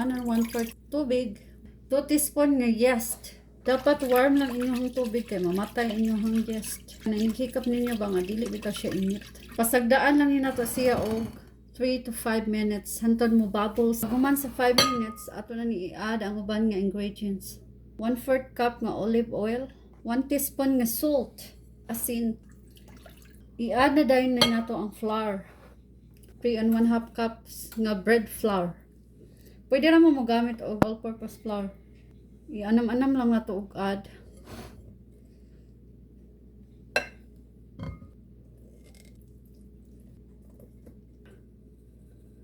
ng 1/4 tubig. 2 teaspoon nga yeast. Dapat warm lang inyong tubig kay mamatay inyong yeast. Nanghikap ninyo ba nga dili bitaw siya init. Pasagdaan lang ninato siya og 3 to 5 minutes hantod mo bubbles. Human sa 5 minutes ato na ni i-add ang uban nga ingredients. 1/4 cup nga olive oil, 1 teaspoon nga salt, asin. I-add na dayon na nato ang flour. 3 and 1/2 cups nga bread flour. Pwede ra mo magamit og all-purpose flour. I-anam-anam lang nato og add.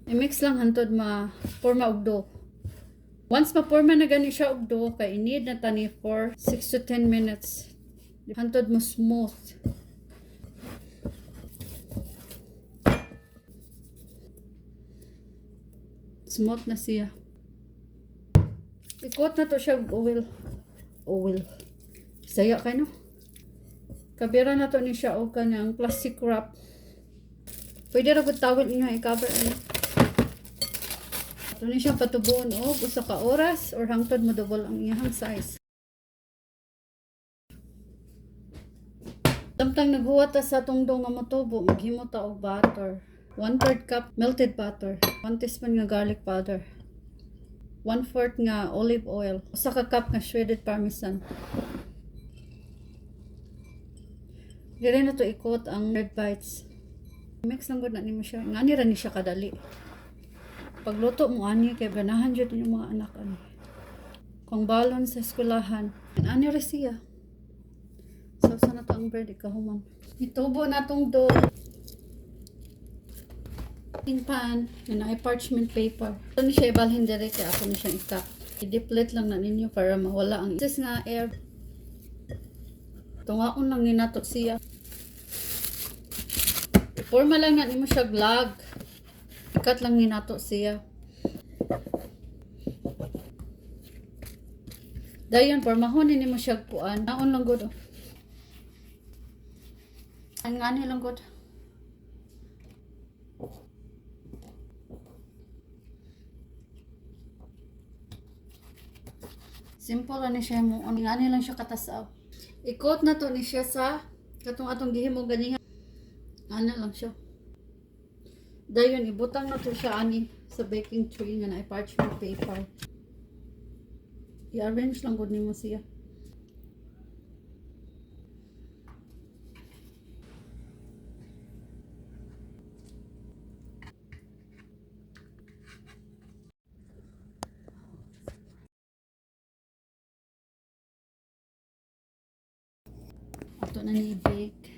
I-mix lang hantod ma-forma og dough. Once ma-forma na gani siya og dough, kay i-need na tani for 6 to 10 minutes. Hantod mo smooth. Smooth na siya. Ikot na to siya og oil. Saya kay no. Kabira na to ni siya og kanang plastic wrap. Pwede ra gud towel inyo i-cover ano. Ito na siya patubuon og usa ka oras or hangtod mo double ang iyang size. Samtang naghuwat ta sa tungdong nga motubo, maghimo ta og butter. 1/3 cup melted butter, 1 teaspoon nga garlic powder, 1/4 nga olive oil, usa ka cup nga shredded parmesan. Dire na to ikot ang red bites. Mix lang gud na nimo siya. Ngani ra ni siya kadali. Pagluto mo ani kay ganahan jud yung mga anak ani. Kung balon sa eskwelahan, ani ra siya. So sana to ang bread ikahuman. Itubo na tong dough. In pan, na ay parchment paper. Ito ni siya ibalhin dire kay ako ni siya i-cut. I-deplete lang na ninyo para mawala ang excess nga air. Tungaon lang ni nato siya. Forma lang na nimo siya vlog. Ikat lang ni nato siya. Dayon formahon ni mo siya kuan. Naon lang gud. Ang ngani lang gud. Simple lang ni siya mo. Ang ngani lang siya katasaw. Ikot na to ni siya sa katong atong gihimo ganiha. Ano lang siya. Dayon ibutang na to siya ani sa baking tray nga na parchment paper. I-arrange lang gud nimo siya. Ato na ni i-bake.